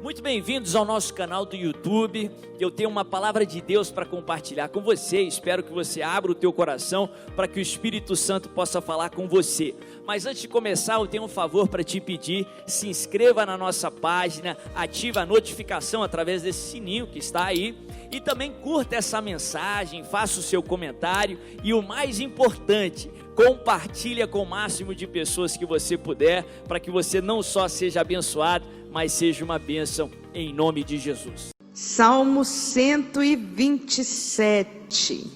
Muito bem-vindos ao nosso canal do YouTube. Eu tenho uma palavra de Deus para compartilhar com você. Espero que você abra o teu coração para que o Espírito Santo possa falar com você. Mas antes de começar, eu tenho um favor para te pedir. Se inscreva na nossa página, ative a notificação através desse sininho que está aí. E também curta essa mensagem, faça o seu comentário. E o mais importante, compartilha com o máximo de pessoas que você puder, para que você não só seja abençoado, mas seja uma bênção em nome de Jesus. Salmo 127,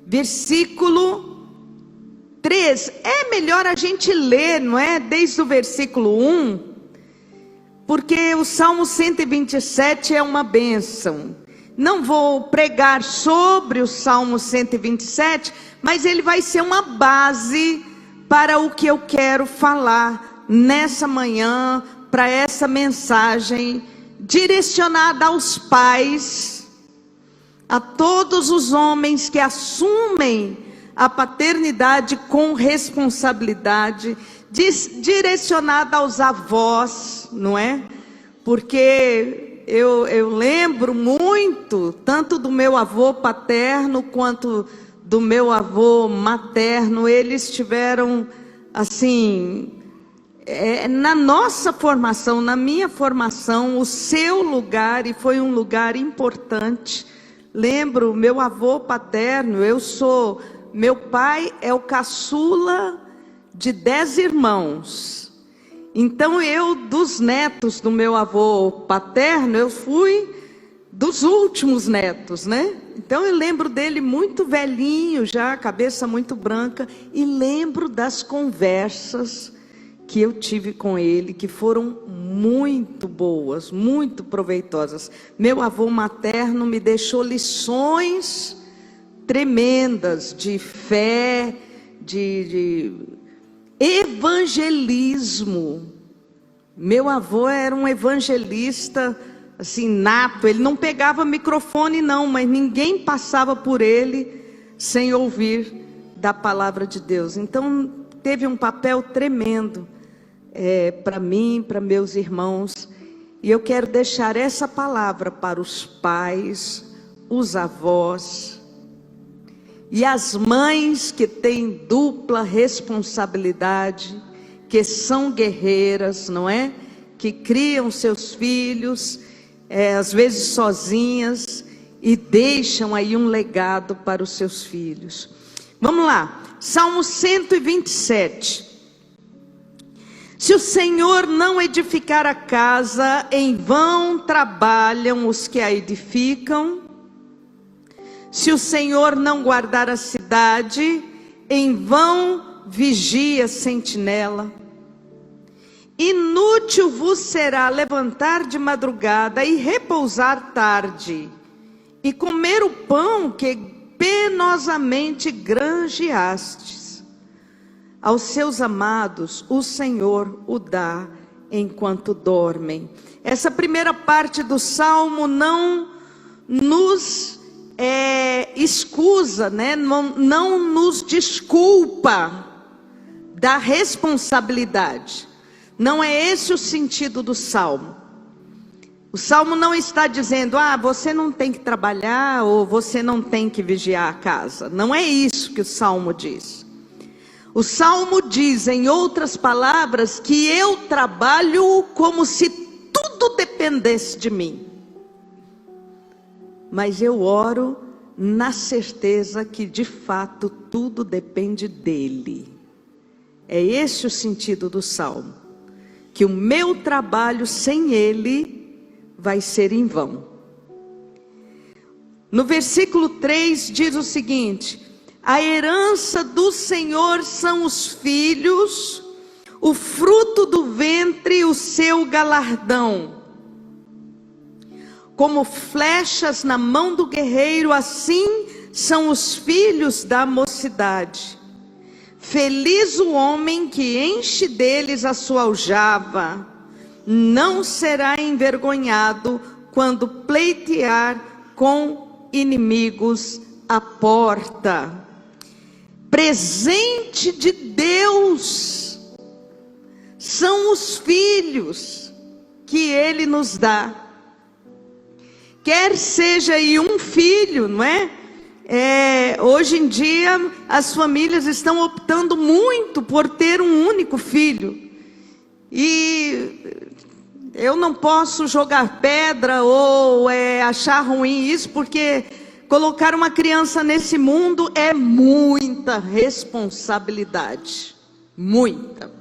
versículo 3. É melhor a gente ler, não é? Desde o versículo 1, porque o Salmo 127 é uma bênção. Não vou pregar sobre o Salmo 127, mas ele vai ser uma base para o que eu quero falar nessa manhã, para essa mensagem direcionada aos pais, a todos os homens que assumem a paternidade com responsabilidade, direcionada aos avós, não é? Porque eu lembro muito, tanto do meu avô paterno quanto do meu avô materno. Eles tiveram, assim, na nossa formação, na minha formação, o seu lugar, e foi um lugar importante. Lembro, meu avô paterno, meu pai é o caçula de 10 irmãos. Então dos netos do meu avô paterno, eu fui dos últimos netos, né? Então eu lembro dele muito velhinho já, cabeça muito branca, e lembro das conversas que eu tive com ele, que foram muito boas, muito proveitosas. Meu avô materno me deixou lições tremendas de fé, de evangelismo. Meu avô era um evangelista, assim, nato. Ele não pegava microfone não, mas ninguém passava por ele sem ouvir da palavra de Deus. Então teve um papel tremendo para mim, para meus irmãos. E eu quero deixar essa palavra para os pais, os avós e as mães que têm dupla responsabilidade, que são guerreiras, não é? Que criam seus filhos, às vezes sozinhas, e deixam aí um legado para os seus filhos. Vamos lá, Salmo 127. Se o Senhor não edificar a casa, em vão trabalham os que a edificam. Se o Senhor não guardar a cidade, em vão vigia a sentinela. Inútil vos será levantar de madrugada e repousar tarde, e comer o pão que penosamente granjeastes. Aos seus amados, o Senhor o dá enquanto dormem. Essa primeira parte do Salmo não nos excusa, né? Não nos desculpa da responsabilidade. Não é esse o sentido do Salmo. O Salmo não está dizendo, você não tem que trabalhar, ou você não tem que vigiar a casa. Não é isso que o Salmo diz. O Salmo diz, em outras palavras, que eu trabalho como se tudo dependesse de mim. Mas eu oro na certeza que de fato tudo depende dele. É esse o sentido do Salmo. Que o meu trabalho sem ele vai ser em vão. No versículo 3 diz o seguinte: a herança do Senhor são os filhos, o fruto do ventre, o seu galardão. Como flechas na mão do guerreiro, assim são os filhos da mocidade. Feliz o homem que enche deles a sua aljava, não será envergonhado quando pleitear com inimigos à porta. Presente de Deus são os filhos. que Ele nos dá. Quer seja aí um filho, não é? Hoje em dia as famílias estão optando muito por ter um único filho. E eu não posso jogar pedra ou achar ruim isso, porque colocar uma criança nesse mundo é muita responsabilidade. Muita.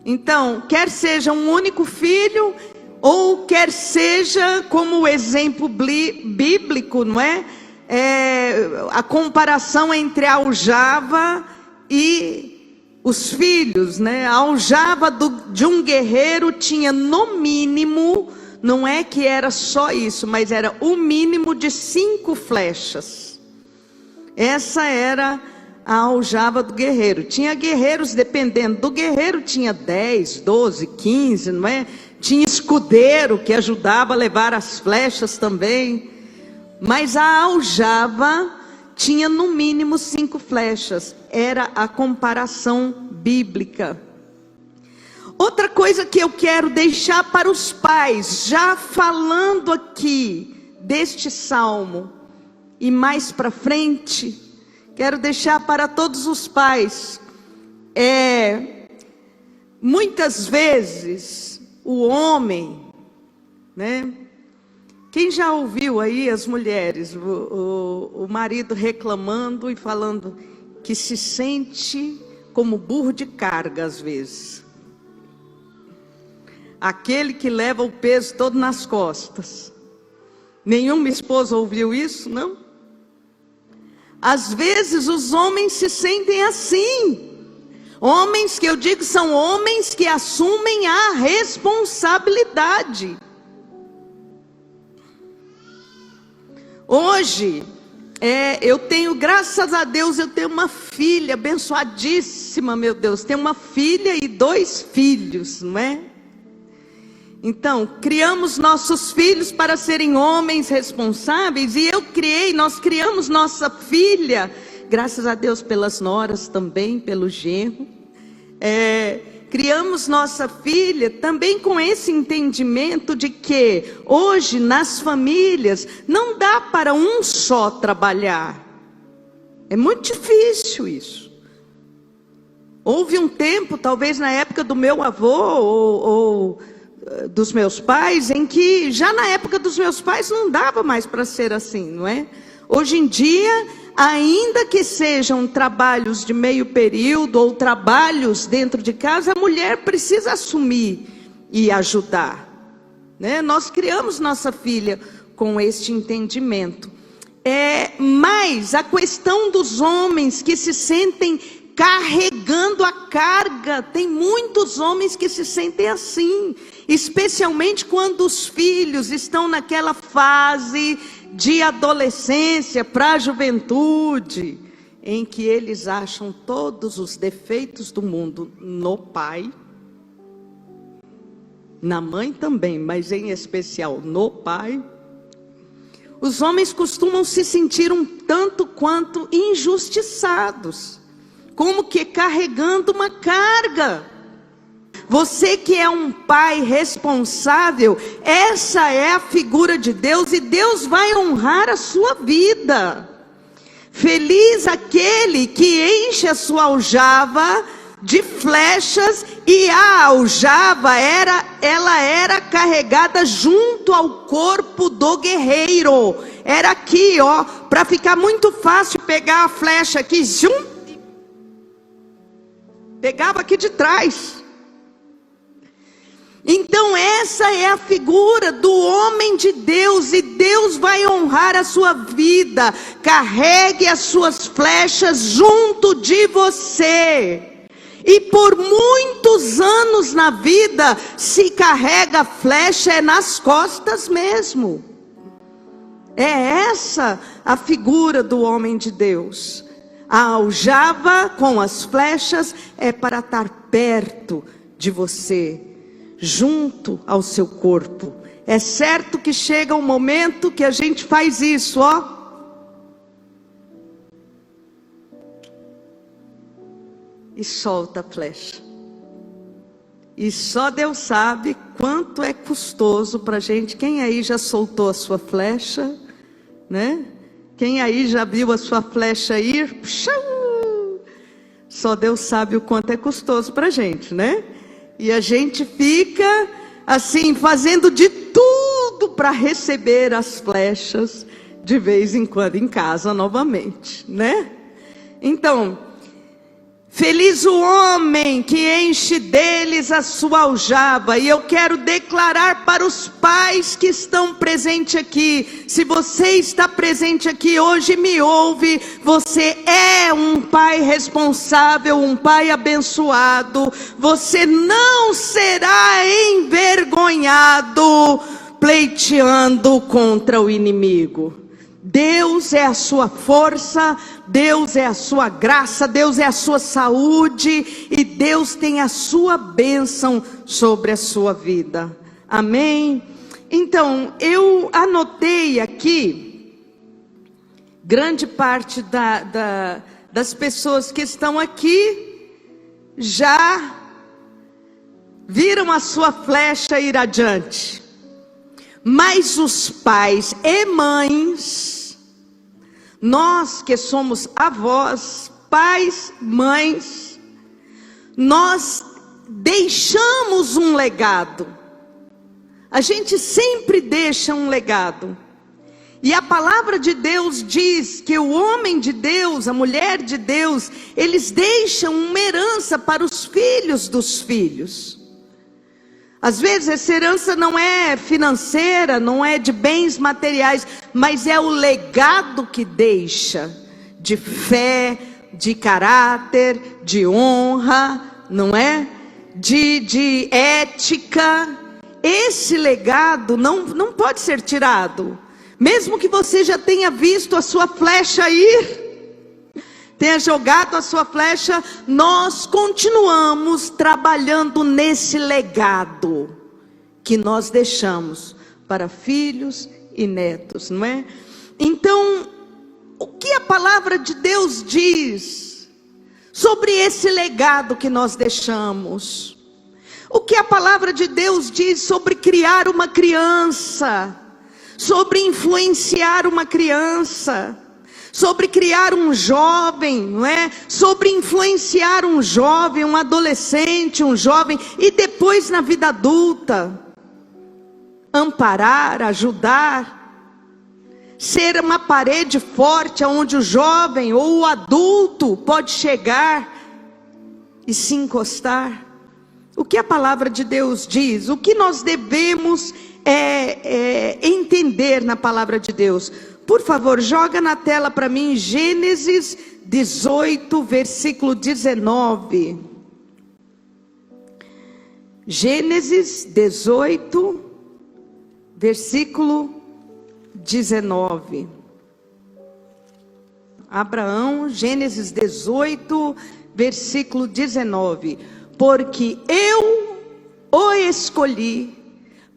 Então, quer seja um único filho, ou quer seja, como o exemplo bíblico, não é? A comparação entre a aljava e os filhos, né? A aljava de um guerreiro tinha no mínimo, não é que era só isso, mas era o mínimo de 5 flechas. Essa era a aljava do guerreiro. Tinha guerreiros, dependendo do guerreiro, tinha 10, 12, 15, não é? Tinha escudeiro que ajudava a levar as flechas também. Mas a aljava tinha no mínimo 5 flechas. Era a comparação bíblica. Outra coisa que eu quero deixar para os pais, já falando aqui deste salmo, e mais para frente, quero deixar para todos os pais. Muitas vezes o homem, né? Quem já ouviu aí as mulheres, o marido reclamando e falando que se sente como burro de carga às vezes. Aquele que leva o peso todo nas costas. Nenhuma esposa ouviu isso, não? Às vezes os homens se sentem assim. Homens que eu digo são homens que assumem a responsabilidade. Hoje, eu tenho, graças a Deus, eu tenho uma filha abençoadíssima, meu Deus. Tenho uma filha e 2 filhos, não é? Então, criamos nossos filhos para serem homens responsáveis. E nós criamos nossa filha, graças a Deus pelas noras também, pelo genro. Criamos nossa filha também com esse entendimento de que hoje nas famílias não dá para um só trabalhar. É muito difícil isso. Houve um tempo, talvez na época do meu avô ou dos meus pais, em que já na época dos meus pais não dava mais para ser assim, não é? Hoje em dia, ainda que sejam trabalhos de meio período ou trabalhos dentro de casa, a mulher precisa assumir e ajudar, né? Nós criamos nossa filha com este entendimento. Mas a questão dos homens que se sentem carregando a carga, tem muitos homens que se sentem assim, especialmente quando os filhos estão naquela fase de adolescência para a juventude, em que eles acham todos os defeitos do mundo no pai, na mãe também, mas em especial no pai. Os homens costumam se sentir um tanto quanto injustiçados, como que carregando uma carga. Você que é um pai responsável, essa é a figura de Deus, e Deus vai honrar a sua vida. Feliz aquele que enche a sua aljava de flechas, e a aljava ela era carregada junto ao corpo do guerreiro. Era aqui, ó, para ficar muito fácil pegar a flecha aqui, pegava aqui de trás. Então essa é a figura do homem de Deus, e Deus vai honrar a sua vida. Carregue as suas flechas junto de você. E por muitos anos na vida, se carrega a flecha nas costas mesmo. É essa a figura do homem de Deus. A aljava com as flechas é para estar perto de você, junto ao seu corpo. É certo que chega um momento que a gente faz isso, ó. E solta a flecha. E só Deus sabe quanto é custoso para a gente. Quem aí já soltou a sua flecha, né? Quem aí já viu a sua flecha ir? Só Deus sabe o quanto é custoso para a gente, né? E a gente fica assim, fazendo de tudo para receber as flechas de vez em quando em casa novamente, né? Então, feliz o homem que enche deles a sua aljava. E eu quero declarar para os pais que estão presentes aqui: se você está presente aqui hoje, me ouve, você é um pai responsável, um pai abençoado. Você não será envergonhado pleiteando contra o inimigo. Deus é a sua força, Deus é a sua graça, Deus é a sua saúde, e Deus tem a sua bênção sobre a sua vida. Amém? Então, eu anotei aqui, grande parte das pessoas que estão aqui já viram a sua flecha ir adiante. Mas os pais e mães, nós que somos avós, pais, mães, nós deixamos um legado. A gente sempre deixa um legado. E a palavra de Deus diz que o homem de Deus, a mulher de Deus, eles deixam uma herança para os filhos dos filhos. Às vezes essa herança não é financeira, não é de bens materiais, mas é o legado que deixa, de fé, de caráter, de honra, não é? De ética. Esse legado não pode ser tirado. Mesmo que você já tenha visto a sua flecha ir, tenha jogado a sua flecha, nós continuamos trabalhando nesse legado que nós deixamos para filhos e netos, não é? Então, o que a palavra de Deus diz sobre esse legado que nós deixamos? O que a palavra de Deus diz sobre criar uma criança, sobre influenciar uma criança, sobre criar um jovem, não é? Sobre influenciar um jovem, um adolescente, um jovem, e depois na vida adulta, amparar, ajudar, ser uma parede forte onde o jovem ou o adulto pode chegar e se encostar. O que a palavra de Deus diz? O que nós devemos entender na palavra de Deus? Por favor, joga na tela para mim Gênesis 18, versículo 19. Gênesis 18, versículo 19. Abraão, Gênesis 18, versículo 19. Porque eu o escolhi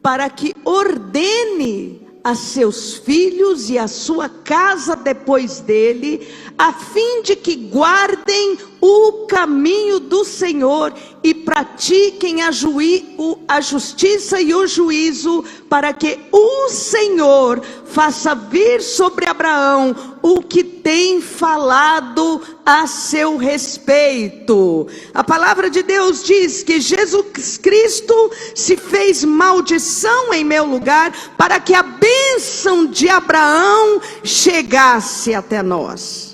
para que ordene a seus filhos e a sua casa depois dele, a fim de que guardem o caminho do Senhor e pratiquem a justiça e o juízo, para que o Senhor faça vir sobre Abraão o que tem falado a seu respeito. A palavra de Deus diz que Jesus Cristo se fez maldição em meu lugar, para que a bênção de Abraão chegasse até nós.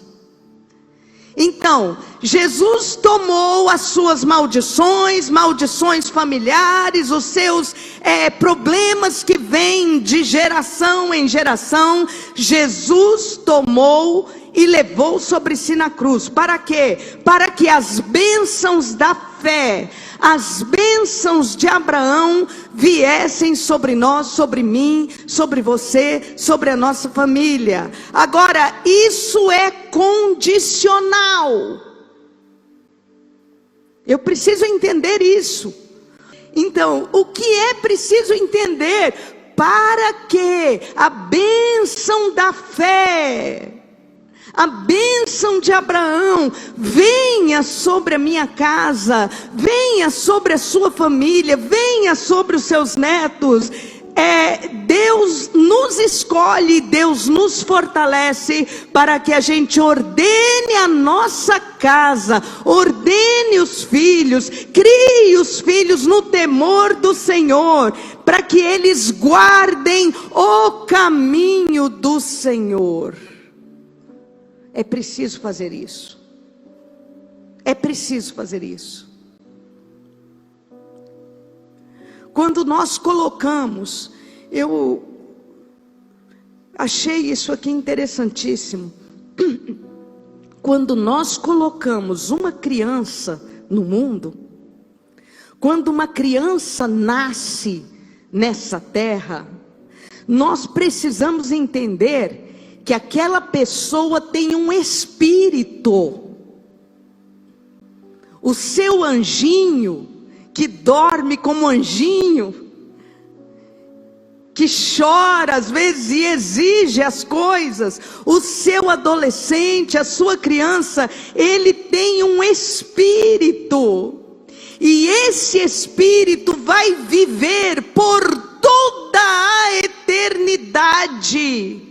Então, Jesus tomou as suas maldições familiares, os seus problemas que vêm de geração em geração. Jesus tomou e levou sobre si na cruz. Para quê? Para que as bênçãos da fé, as bênçãos de Abraão viessem sobre nós, sobre mim, sobre você, sobre a nossa família. Agora, isso é condicional. Eu preciso entender isso. Então, o que é preciso entender para que a bênção da fé, A bênção de Abraão venha sobre a minha casa, venha sobre a sua família, venha sobre os seus netos. Deus nos escolhe, Deus nos fortalece para que a gente ordene a nossa casa, ordene os filhos, crie os filhos no temor do Senhor, para que eles guardem o caminho do Senhor. É preciso fazer isso. É preciso fazer isso. Quando nós colocamos, eu achei isso aqui interessantíssimo. Quando nós colocamos uma criança no mundo, quando uma criança nasce nessa terra, nós precisamos entender que aquela pessoa tem um espírito. O seu anjinho, que dorme como anjinho, que chora às vezes e exige as coisas, o seu adolescente, a sua criança, ele tem um espírito, e esse espírito vai viver por toda a eternidade,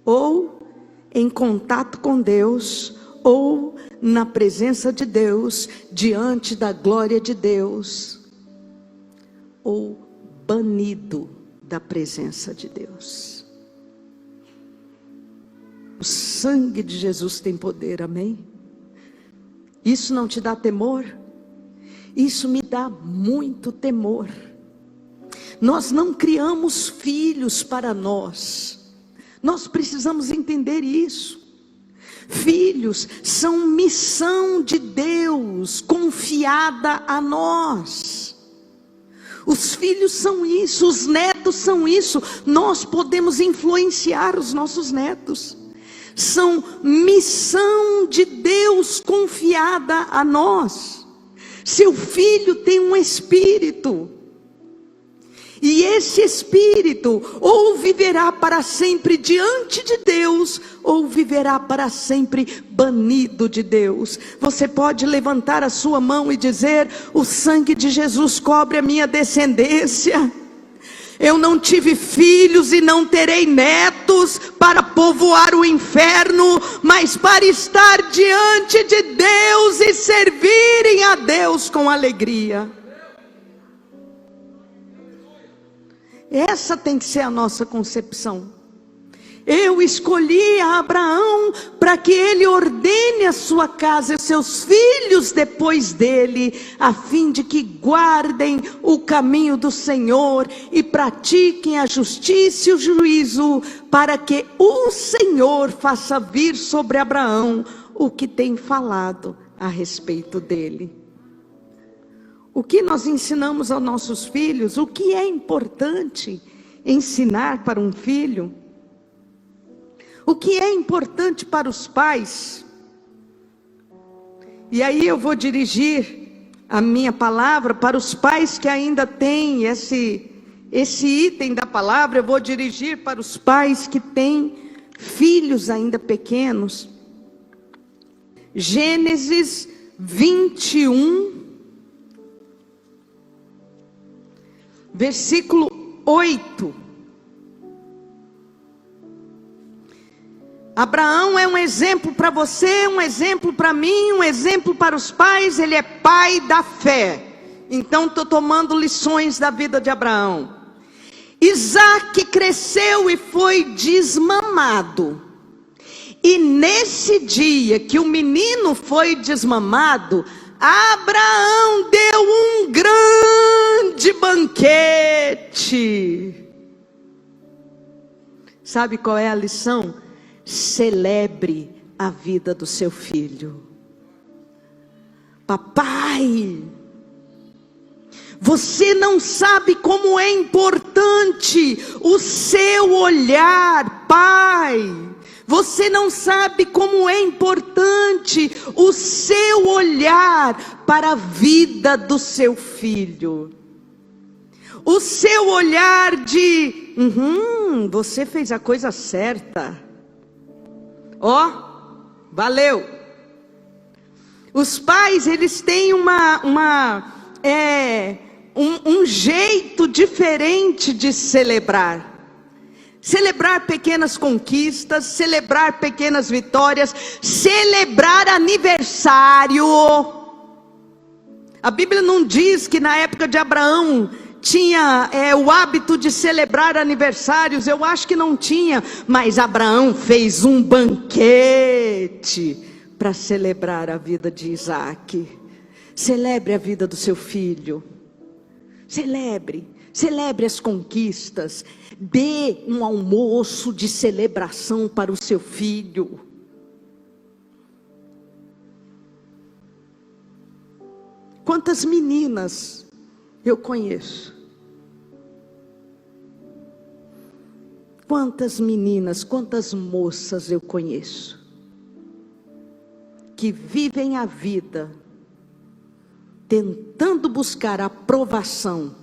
ou em contato com Deus, ou na presença de Deus, diante da glória de Deus, ou banido da presença de Deus. O sangue de Jesus tem poder, amém? Isso não te dá temor? Isso me dá muito temor. Nós não criamos filhos para nós. Nós precisamos entender isso. Filhos são missão de Deus confiada a nós. Os filhos são isso, os netos são isso. Nós podemos influenciar os nossos netos. São missão de Deus confiada a nós. Seu filho tem um espírito. E esse espírito ou viverá para sempre diante de Deus, ou viverá para sempre banido de Deus. Você pode levantar a sua mão e dizer: o sangue de Jesus cobre a minha descendência. Eu não tive filhos e não terei netos para povoar o inferno, mas para estar diante de Deus e servirem a Deus com alegria. Essa tem que ser a nossa concepção. Eu escolhi a Abraão para que ele ordene a sua casa e seus filhos depois dele, a fim de que guardem o caminho do Senhor e pratiquem a justiça e o juízo, para que o Senhor faça vir sobre Abraão o que tem falado a respeito dele. O que nós ensinamos aos nossos filhos? O que é importante ensinar para um filho? O que é importante para os pais? E aí eu vou dirigir a minha palavra para os pais que ainda têm esse item da palavra. Eu vou dirigir para os pais que têm filhos ainda pequenos. Gênesis 21, versículo 8. Abraão é um exemplo para você, um exemplo para mim, um exemplo para os pais. Ele é pai da fé. Então estou tomando lições da vida de Abraão. Isaac cresceu e foi desmamado. E nesse dia que o menino foi desmamado, Abraão deu um grande banquete. Sabe qual é a lição? Celebre a vida do seu filho. Papai, você não sabe como é importante o seu olhar, pai. Você não sabe como é importante o seu olhar para a vida do seu filho. O seu olhar de, você fez a coisa certa. Ó, valeu. Os pais, eles têm um jeito diferente de celebrar. Celebrar pequenas conquistas, celebrar pequenas vitórias, celebrar aniversário. A Bíblia não diz que na época de Abraão tinha o hábito de celebrar aniversários. Eu acho que não tinha, mas Abraão fez um banquete para celebrar a vida de Isaac. Celebre a vida do seu filho. Celebre as conquistas. Dê um almoço de celebração para o seu filho. Quantas meninas eu conheço? Quantas meninas, quantas moças eu conheço que vivem a vida tentando buscar a aprovação,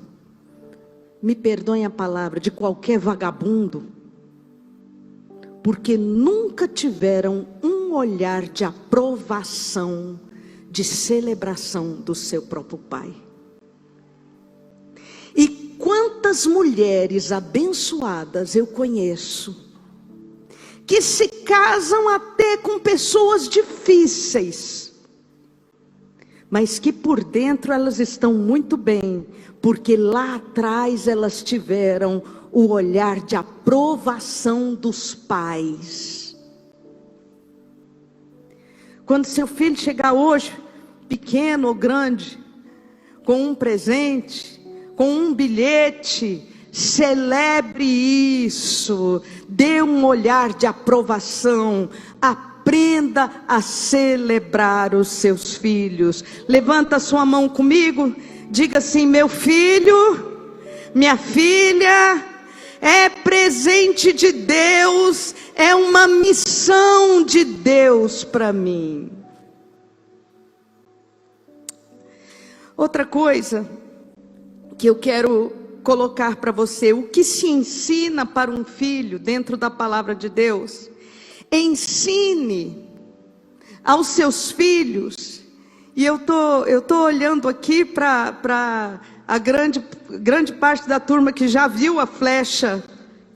me perdoem a palavra, de qualquer vagabundo, porque nunca tiveram um olhar de aprovação, de celebração do seu próprio pai. E quantas mulheres abençoadas eu conheço, que se casam até com pessoas difíceis, mas que por dentro elas estão muito bem, porque lá atrás elas tiveram o olhar de aprovação dos pais. Quando seu filho chegar hoje, pequeno ou grande, com um presente, com um bilhete, celebre isso, dê um olhar de aprovação, aprenda a celebrar os seus filhos. Levanta sua mão comigo, diga assim: meu filho, minha filha, é presente de Deus, é uma missão de Deus para mim. Outra coisa que eu quero colocar para você, o que se ensina para um filho dentro da palavra de Deus? Ensine aos seus filhos, e eu tô olhando aqui para a grande parte da turma que já viu a flecha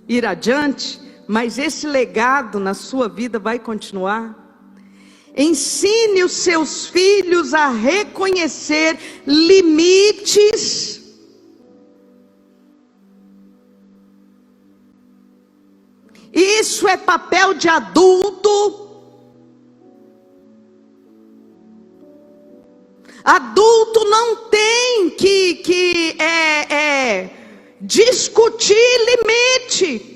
ir adiante, mas esse legado na sua vida vai continuar. Ensine os seus filhos a reconhecer limites. Isso é papel de adulto. Adulto não tem que discutir limite.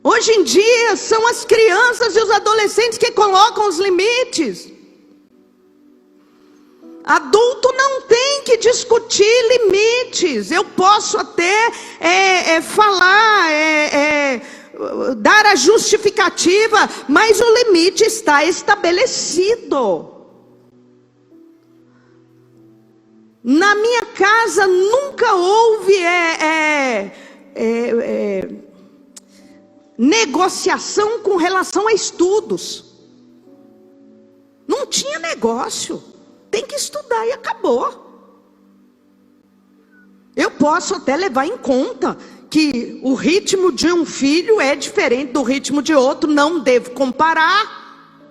Hoje em dia são as crianças e os adolescentes que colocam os limites. Adulto não tem que discutir limites. Eu posso até falar, dar a justificativa, mas o limite está estabelecido. Na minha casa nunca houve negociação com relação a estudos. Não tinha negócio. Tem que estudar e acabou. Eu posso até levar em conta que o ritmo de um filho é diferente do ritmo de outro. Não devo comparar.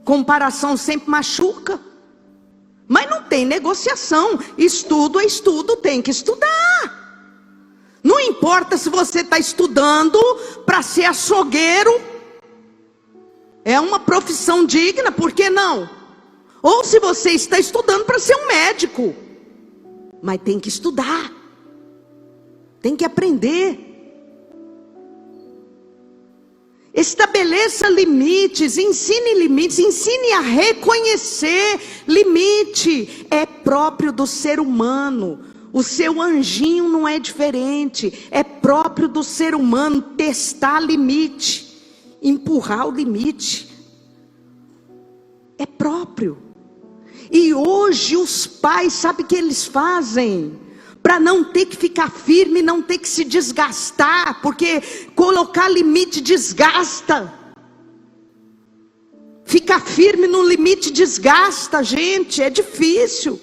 Comparação sempre machuca. Mas não tem negociação. Estudo é estudo, tem que estudar. Não importa se você está estudando para ser açougueiro. É uma profissão digna, por que não? Ou se você está estudando para ser um médico. Mas tem que estudar. Tem que aprender. Estabeleça limites, ensine a reconhecer limite. É próprio do ser humano. O seu anjinho não é diferente. É próprio do ser humano testar limite, empurrar o limite. É próprio. E hoje os pais, sabe o que eles fazem? Para não ter que ficar firme, não ter que se desgastar, porque colocar limite desgasta. Ficar firme no limite desgasta a gente, é difícil.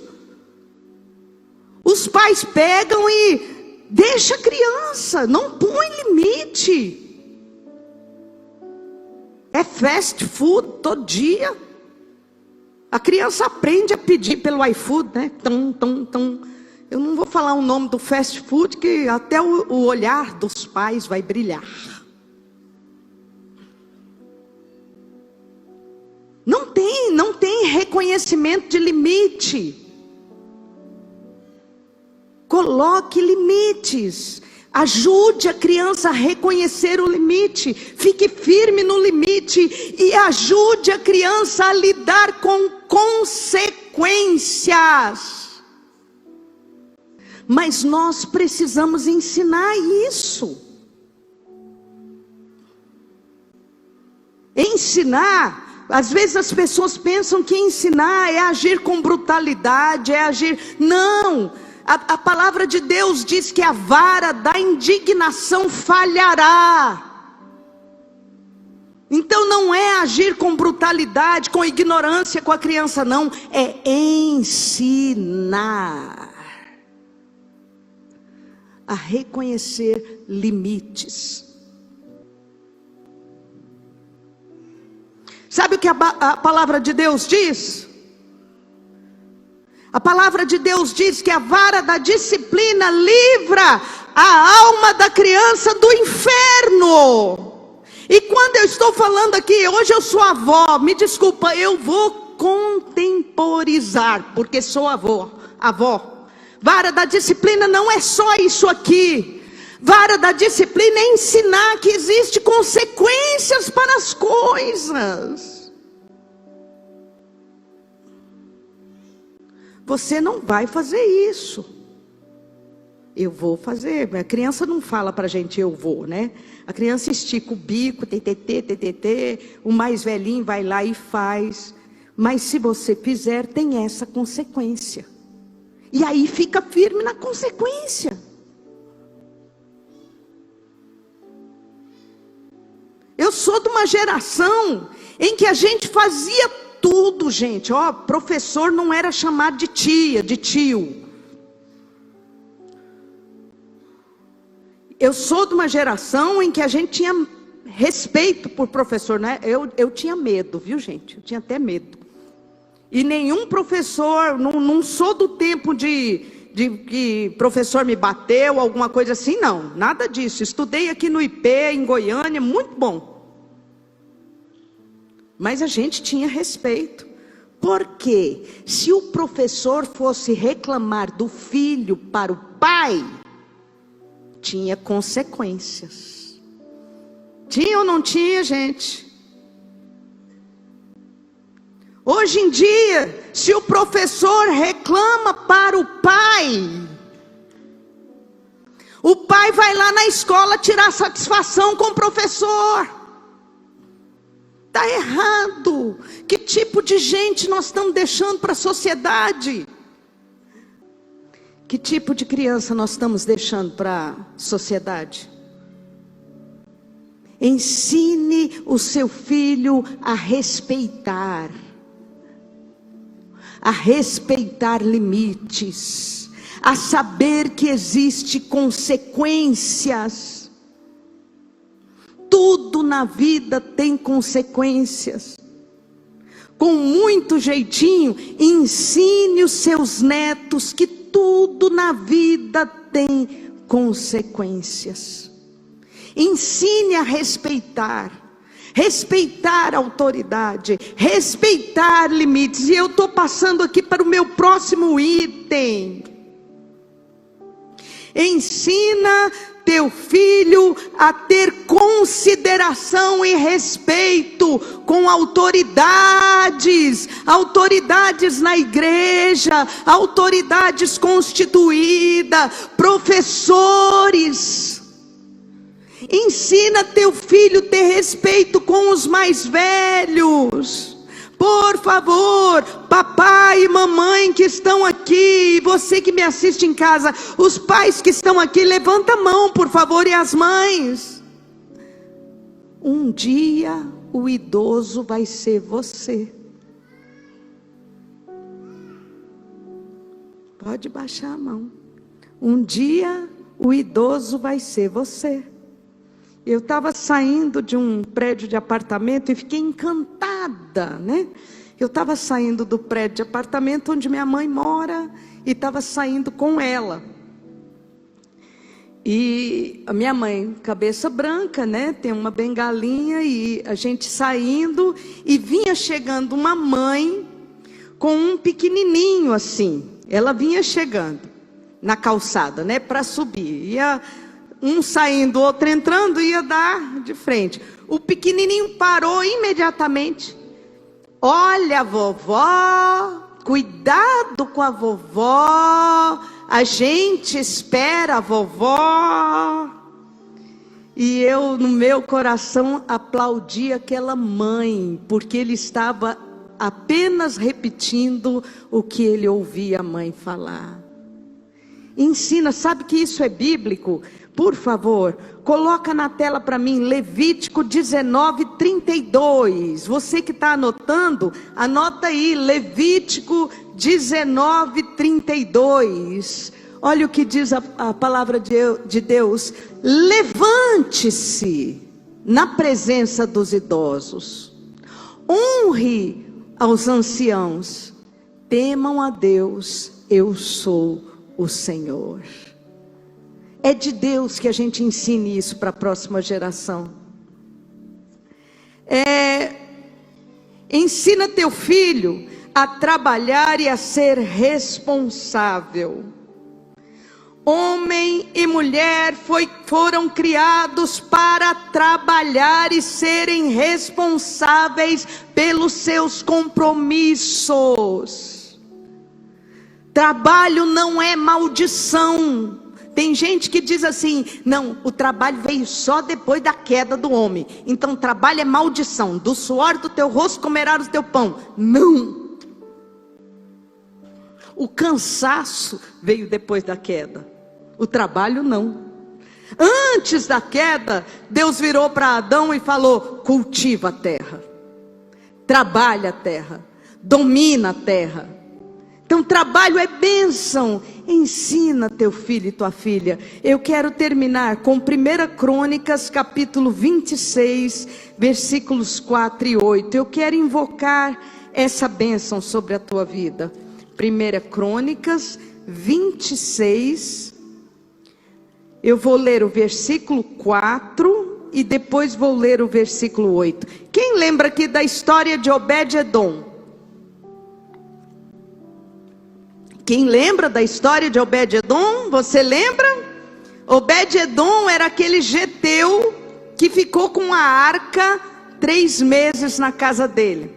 Os pais pegam e deixa a criança, não põe limite. É fast food todo dia. A criança aprende a pedir pelo iFood, né? Eu não vou falar o nome do fast food, que até o olhar dos pais vai brilhar. Não tem reconhecimento de limite. Coloque limites. Ajude a criança a reconhecer o limite. Fique firme no limite e ajude a criança a lidar com consequências. Mas nós precisamos ensinar isso. Ensinar. Às vezes as pessoas pensam que ensinar é agir com brutalidade, é agir... Não! A palavra de Deus diz que a vara da indignação falhará. Então não é agir com brutalidade, com ignorância com a criança, não. É ensinar a reconhecer limites. Sabe o que a palavra de Deus diz? A palavra de Deus diz que a vara da disciplina livra a alma da criança do inferno. E quando eu estou falando aqui, hoje eu sou avó, me desculpa, eu vou contemporizar, porque sou avó. Vara da disciplina não é só isso aqui. Vara da disciplina é ensinar que existem consequências para as coisas. Você não vai fazer isso. Eu vou fazer. A criança não fala para a gente eu vou, né? A criança estica o bico, o mais velhinho vai lá e faz. Mas se você fizer, tem essa consequência. E aí fica firme na consequência. Eu sou de uma geração em que a gente fazia tudo, gente. Ó, professor não era chamado de tia, de tio. Eu sou de uma geração em que a gente tinha respeito por professor, né? Eu tinha medo, viu, gente? Eu tinha até medo. E nenhum professor, não sou do tempo de que professor me bateu, alguma coisa assim, não. Nada disso. Estudei aqui no IP, em Goiânia, muito bom. Mas a gente tinha respeito. Porque se o professor fosse reclamar do filho para o pai, tinha consequências. Tinha ou não tinha, gente? Hoje em dia, se o professor reclama para o pai vai lá na escola tirar satisfação com o professor. Está errado. Que tipo de gente nós estamos deixando para a sociedade? Que tipo de criança nós estamos deixando para a sociedade? Ensine o seu filho a respeitar limites, a saber que existem consequências. Tudo na vida tem consequências. Com muito jeitinho, ensine os seus netos que tudo na vida tem consequências. Ensine a respeitar a autoridade, respeitar limites. E eu estou passando aqui para o meu próximo item. Ensina teu filho a ter consideração e respeito com autoridades na igreja, autoridades constituídas, professores. Ensina teu filho a ter respeito com os mais velhos. Por favor, papai e mamãe que estão aqui, e você que me assiste em casa, os pais que estão aqui, levanta a mão, por favor, e as mães. Um dia o idoso vai ser você. Pode baixar a mão. Um dia o idoso vai ser você. Eu estava saindo de um prédio de apartamento e fiquei encantada, né? Eu estava saindo do prédio de apartamento onde minha mãe mora e estava saindo com ela. E a minha mãe, cabeça branca, né? Tem uma bengalinha e a gente saindo e vinha chegando uma mãe com um pequenininho assim. Ela vinha chegando na calçada, né? Para subir. Ia um saindo, outro entrando, ia dar de frente. O pequenininho parou imediatamente. Olha, vovó, cuidado com a vovó, a gente espera a vovó. E eu, no meu coração, aplaudi aquela mãe, porque ele estava apenas repetindo o que ele ouvia a mãe falar. Ensina, sabe que isso é bíblico? Por favor, coloca na tela para mim, Levítico 19:32. Você que está anotando, anota aí, Levítico 19:32. Olha o que diz a palavra de Deus. Levante-se na presença dos idosos. Honre aos anciãos. Temam a Deus, eu sou o Senhor. É de Deus que a gente ensine isso para a próxima geração. Ensina teu filho a trabalhar e a ser responsável. Homem e mulher foram criados para trabalhar e serem responsáveis pelos seus compromissos. Trabalho não é maldição. Tem gente que diz assim, não, o trabalho veio só depois da queda do homem. Então trabalho é maldição, do suor do teu rosto comerás o teu pão. Não. O cansaço veio depois da queda. O trabalho não. Antes da queda, Deus virou para Adão e falou, cultiva a terra. Trabalha a terra. Domina a terra. Então trabalho é bênção. Ensina teu filho e tua filha. Eu quero terminar com 1 Crônicas capítulo 26, versículos 4 e 8. Eu quero invocar essa bênção sobre a tua vida. 1 Crônicas 26. Eu vou ler o versículo 4 e depois vou ler o versículo 8. Quem lembra aqui da história de Obed-edom? Quem lembra da história de Obed-edom? Você lembra? Obed-edom era aquele geteu que ficou com a arca 3 meses na casa dele.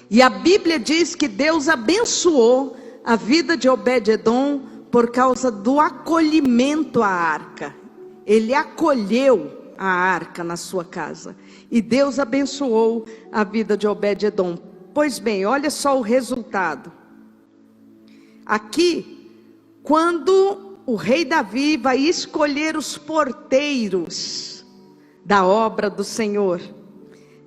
E a Bíblia diz que Deus abençoou a vida de Obed-edom por causa do acolhimento à arca. Ele acolheu a arca na sua casa. E Deus abençoou a vida de Obed-edom. Pois bem, olha só o resultado. Aqui, quando o rei Davi vai escolher os porteiros da obra do Senhor,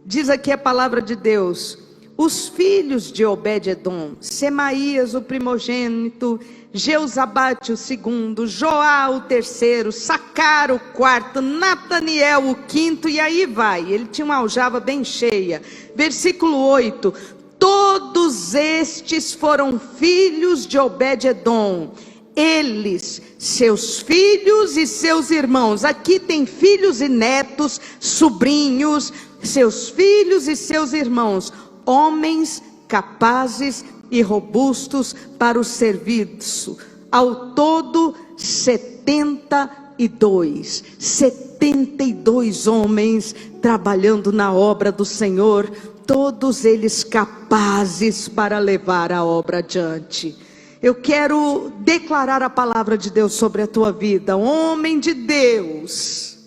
diz aqui a palavra de Deus, os filhos de Obed-edom, Semaías o primogênito, Jeozabade o segundo, Joá o terceiro, Sacar o quarto, Nataniel o quinto, e aí vai, ele tinha uma aljava bem cheia. Versículo 8, todos estes foram filhos de Obed-edom, eles, seus filhos e seus irmãos. Aqui tem filhos e netos, sobrinhos, seus filhos e seus irmãos, homens capazes e robustos para o serviço. Ao todo 72 homens trabalhando na obra do Senhor, todos eles capazes para levar a obra adiante. Eu quero declarar a palavra de Deus sobre a tua vida, homem de Deus,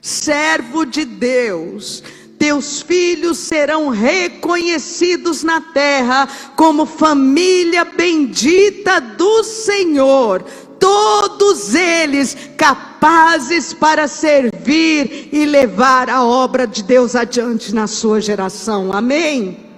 servo de Deus. Teus filhos serão reconhecidos na terra como família bendita do Senhor. Todos eles capazes para servir servir e levar a obra de Deus adiante na sua geração. Amém?